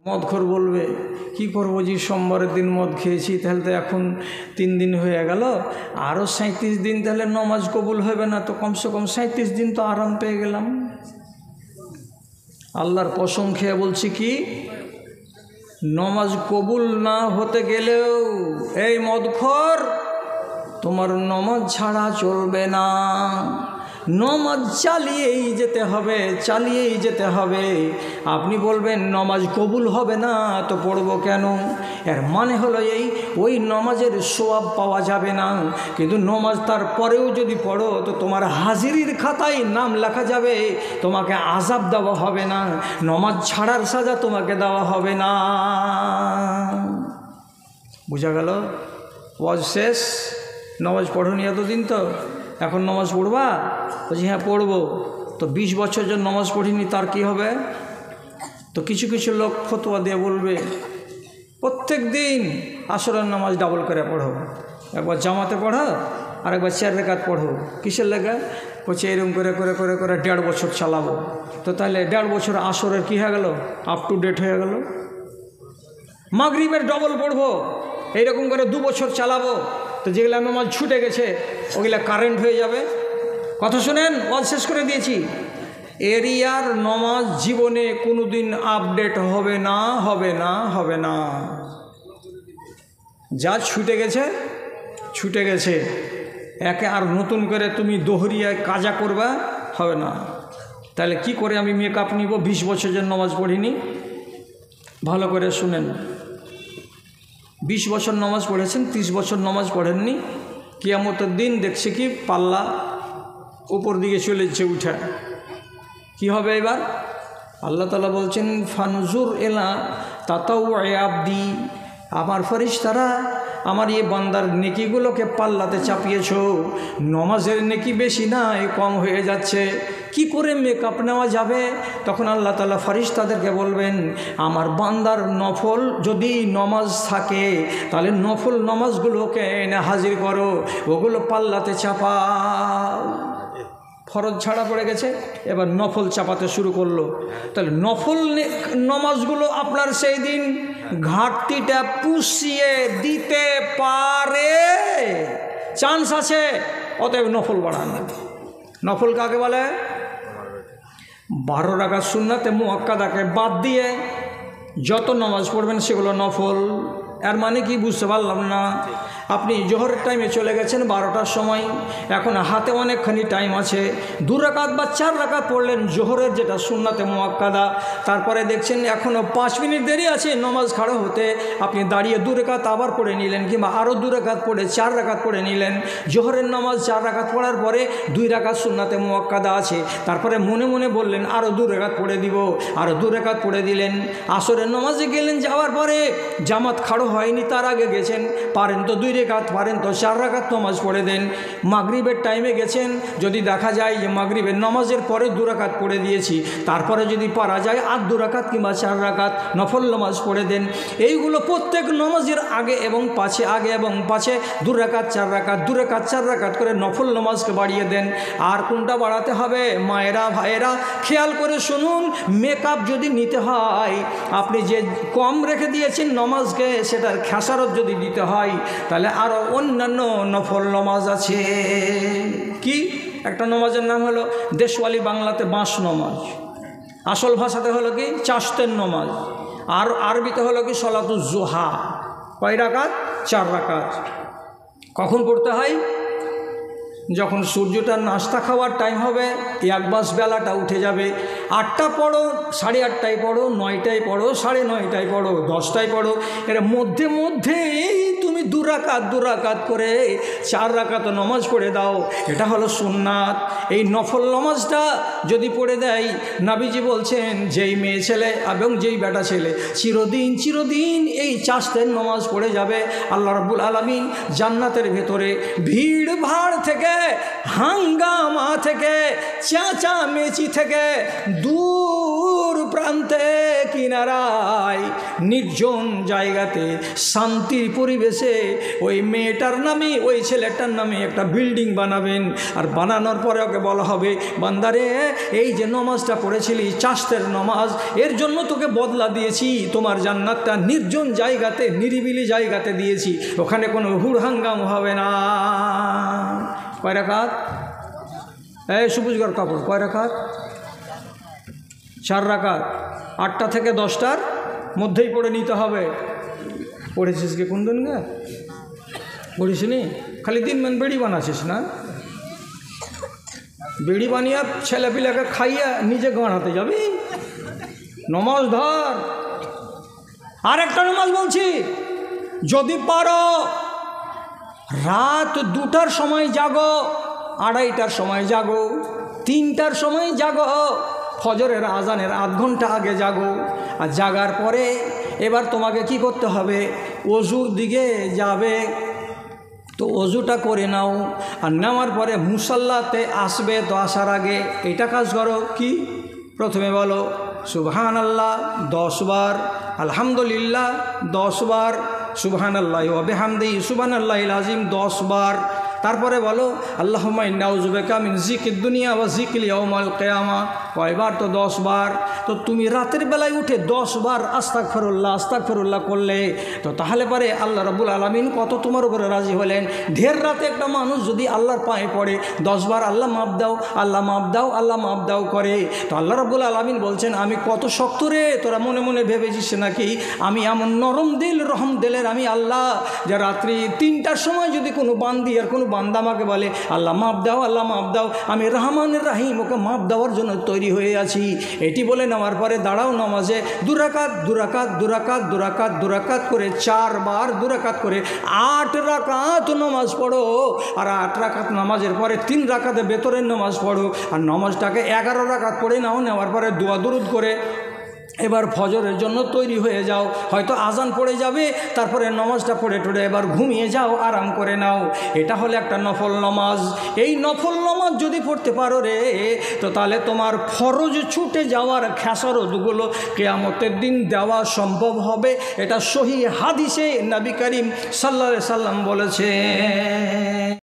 মদখোর বলবে কি করবো জি, সোমবারের দিন মদ খেয়েছি, তাহলে তো এখন 3 দিন হয়ে গেল, আরও 37 দিন তাহলে নমাজ কবুল হবে না, তো কমসে কম 37 দিন তো আরাম পেয়ে গেলাম। আল্লাহর কসম খেয়ে বলছি কি, নমাজ কবুল না হতে গেলেও এই মদখোর তোমার নমাজ ছাড়া চলবে না, নমাজ চালিয়েই যেতে হবে, চালিয়েই যেতে হবে। আপনি বলবেন নমাজ কবুল হবে না তো পড়বো কেন, এর মানে হলো এই, ওই নমাজের সওয়াব পাওয়া যাবে না, কিন্তু নমাজ তারপরেও যদি পড়ো তো তোমার হাজিরির খাতায় নাম লেখা যাবে, তোমাকে আযাব দেওয়া হবে না, নমাজ ছাড়ার সাজা তোমাকে দেওয়া হবে না। বুঝা গেল? ওয়াজ শেষ। নমাজ পড়নি এতদিন, তো এখন নমাজ পড়বা? বলছি হ্যাঁ পড়বো। তো 20 বছর যে নমাজ পড়িনি তার কি হবে? তো কিছু কিছু লোক ফতোয়া দিয়ে বলবে প্রত্যেক দিন আসরের নামাজ ডাবল করে পড়ো, একবার জামাতে পড়ো আর একবার 4 রাকাত পড়ো। কিসের লেগে? বলছে এরকম করে করে করে করে 1.5 বছর চালাবো। তো তাহলে 1.5 বছর আসরের কী হয়ে গেল? আপ টু ডেট হয়ে গেল। মাগরিবের ডবল পড়বো, এইরকম করে 2 বছর চালাবো, তো যেগুলো নামাজ ছুটে গেছে ওগুলা কারেন্ট হয়ে যাবে। কথা শুনেন, ওয়াজ শেষ করে দিয়েছি। এরিয়ার নমাজ জীবনে কোনো দিন আপডেট হবে না, হবে না, হবে না। যা ছুটে গেছে ছুটে গেছে, একে আর নতুন করে তুমি দোহরিয়ায় কাজা করবা হবে না। তাহলে কি করে আমি মেকআপ নিব? 20 বছর যে নমাজ পড়িনি। ভালো করে শুনেন, 20 বছর নমাজ পড়েছেন, 30 বছর নমাজ পড়েননি, কিয়ামতের দিন দেখছে কি পাল্লা উপর দিকে চলেছে উঠে, কি হবে এবার? আল্লাহ তাআলা বলছেন ফানজুর এলা তাতাউয়ে আবদি, আমার ফেরেশতারা আমার এই বান্দার নেকিগুলোকে পাল্লাতে চাপিয়েছো, নমাজের নেকি বেশি না কম হয়ে যাচ্ছে, কি করে মেকআপ নেওয়া যাবে? তখন আল্লাহ তাআলা ফেরেশতাদেরকে বলবেন আমার বান্দার নফল যদি নমাজ থাকে তাহলে নফল নমাজগুলোকে এনে হাজির করো, ওগুলো পাল্লাতে চাপাও। ফরজ ছাড়া পড়ে গেছে, এবার নফল চাপাতে শুরু করলো। তাহলে নফল নমাজগুলো আপনার সেই দিন ঘাটতিটা পুষিয়ে দিতে পারে, চান্স আছে, অতএব নফল বাড়ান। নফল কাকে বলে? 12 রাকাত সুন্নাতে মুআক্কাদাকে বাদ দিয়ে যত নামাজ পড়বেন সেগুলো নফল। এর মানে কি বুঝতে পারলাম না। আপনি জোহরের টাইমে চলে গেছেন 12টার সময়, এখন হাতে অনেকখানি টাইম আছে, 2 রাকাত বা 4 রাকাত পড়লেন জোহরের যেটা সুন্নাতে মুআক্কাদা, তারপরে দেখছেন এখনও 5 মিনিট দেরি আছে নমাজ খাড়া হতে, আপনি দাঁড়িয়ে 2 রাকাত আবার পড়ে নিলেন, কিংবা আরও 2 রাকাত পড়ে 4 রাকাত পড়ে নিলেন। জোহরের নামাজ 4 রাকাত পড়ার পরে 2 রাকাত সুন্নাতে মুআক্কাদা আছে, তারপরে মনে মনে বললেন আরও 2 রাকাত পড়ে দিব, আরও 2 রাকাত পড়ে দিলেন। আসরের নামাজে গেলেন, যাওয়ার পরে জামাত খাড়ো হয়নি, তার আগে গেছেন, পারেন তো 2 রাকাত, পারেন তো 4 রাকাত নামাজ পড়ে দেন। মাগরিবের টাইমে গেছেন, যদি দেখা যায় যে মাগরিবের নামাজের পরে 2 রাকাত পড়ে দিয়েছি, তারপরে যদি পারা যায় আর 2 রাকাত কিংবা 4 রাকাত নফল নামাজ পড়ে দেন। এইগুলো প্রত্যেক নামাজের আগে এবং পাছে, আগে এবং পাছে 2 রাকাত 4 রাকাত 2 রাকাত 4 রাকাত করে নফল নামাজকে বাড়িয়ে দেন। আর কোনটা বাড়াতে হবে? মায়েরা ভাইয়েরা খেয়াল করে শুনুন, মেকআপ যদি নিতে হয়, আপনি যে কম রেখে দিয়েছেন নামাজকে সেটার খেসারত যদি দিতে হয়, তাহলে আরও অন্যান্য নফল নামাজ আছে। কি? একটা নামাজের নাম হলো দেশওয়ালি, বাংলাতে বাঁশ নামাজ, আসল ভাষাতে হলো কি চাশতের নামাজ, আর আরবিতে হলো কি সলাতুজ জোহা। কয় রাকাত? 4 রাকাত। কখন পড়তে হয়? যখন সূর্যটার নাস্তা খাওয়ার টাইম হবে, 1 মাস বেলাটা উঠে যাবে। 8টা পড়ো, 8:30টায় পড়ো, 9টায় পড়ো, 9:30টায় পড়ো, 10টায় পড়ো, এর মধ্যে মধ্যেই তুমি 2 রাকাত 2 রাকাত করে 4 রাকাত নামাজ পড়ে দাও। এটা হলো সুন্নাত। এই নফল নামাজটা যদি পড়ে দেয়, নবীজি বলছেন যেই মেয়ে ছেলে এবং যেই বেটা ছেলে চিরদিন চিরদিন এই চাষতের নামাজ পড়ে যাবে, আল্লাহ রাব্বুল আলামিন জান্নাতের ভেতরে ভিড় ভাড় থেকে, হাঙ্গামা থেকে, চেঁচামেচি থেকে, দূর প্রান্তে কি কিনারায় নির্জন জায়গাতে শান্তির পরিবেশে ওই মেয়েটার নামে ওই ছেলেটার নামে একটা বিল্ডিং বানাবেন। আর বানানোর পরে ওকে বলা হবে, বান্দারে এই যে নমাজটা পড়েছিলি চাষতের নমাজ, এর জন্য তোকে বদলা দিয়েছি, তোমার জান্নাতটা নির্জন জায়গাতে নিরিবিলি জায়গাতে দিয়েছি, ওখানে কোনো হুড়হাঙ্গাম হবে না। কয় রাকাত? এই সবুজগড় কাপড়, কয় রাকাত? 4 রাকাত। 8টা থেকে 10টার মধ্যেই পড়ে নিতে হবে। পড়েছিস কি কোন দিন গা? পড়িস নি? খালি দিন মান বেড়ি বানাছিস না? বেড়ি বানিয়ে ছেলেপিলাকে খাইয়া নিজে গাঁড়াতে যাবি? নমাজ ধর। আর একটা নমাজ বলছি, যদি পারো রাত 2টার সময় জাগো, 2:30টার সময় জাগো, 3টার সময় জাগো, ফজরের আজানের আধ ঘন্টা আগে জাগো। আর জাগার পরে এবার তোমাকে কি করতে হবে? অজুর দিকে যাবে, তো অজুটা করে নাও। আর নেওয়ার পরে মুসাল্লাতে আসবে, তো আসার আগে এটা কাজ করো কি? প্রথমে বলো সুবহানাল্লাহ 10 বার, আলহামদুলিল্লাহ 10 বার, সুবহানাল্লাহি ওয়া বিহামদিহি সুবহানাল্লাহিল আযীম 10 বার। তারপরে বলো আল্লাহুম্মা ইন্না আউযু বিকা মিন যিকিদ দুনিয়া ওয়া যিকিল ইয়াউমাল কিয়ামা। কয়বার? তো 10 বার। তো তুমি রাতের বেলায় উঠে 10 বার আস্তাগফিরুল্লাহ আস্তাগফিরুল্লাহ করলে, তো তাহলে পরে আল্লাহ রাব্বুল আলামিন কত তোমার উপরে রাজি হলেন। ঢের রাতে একটা মানুষ যদি আল্লাহর পায়ে পড়ে 10 বার আল্লাহ মাফ দাও, আল্লাহ মাফ দাও, আল্লাহ মাফ দাও করে, তো আল্লাহ রাব্বুল আলামিন বলছেন আমি কত শক্ত রে, তোরা মনে মনে ভেবেছিস নাকি আমি এমন নরম দিল রহম দিলের আমি আল্লাহ, যে রাত্রি 3টার সময় যদি কোনো বান্দি আর কোনো বান্দা আমাকে বলে আল্লাহ মাফ দাও, আল্লাহ মাফ দাও, আমি রহমানের রাহিম, ওকে মাফ দেওয়ার জন্য তৈরি হয়ে আছি। এটি বলে নেওয়ার পরে দাঁড়াও নামাজে 2 রাকাত 2 রাকাত 2 রাকাত 2 রাকাত 2 রাকাত করে 4 বার 2 রাকাত করে 8 রাকাত নামাজ পড়ো। আর 8 রাকাত নামাজের পরে 3 রাকাতে বেতরের নামাজ পড়ো। আর নামাজটাকে 11 রাকাত পড়ে নাও। নেওয়ার পরে দোয়া দরুদ করে এবার ফজরের জন্য তৈরি হয়ে যাও। হয়তো আজান পড়ে যাবে, তারপরে নামাজটা পড়ে টড়ে এবার ঘুমিয়ে যাও, আরাম করে নাও। এটা হলো একটা নফল নামাজ। এই নফল নামাজ যদি পড়তে পারো রে, তো তাহলে তোমার ফরজ ছুটে যাওয়ার খেসারতগুলো কিয়ামতের দিন দেওয়া সম্ভব হবে। এটা সহিহ হাদিসে নবী করিম সাল্লাল্লাহু আলাইহি সাল্লাম বলেছে।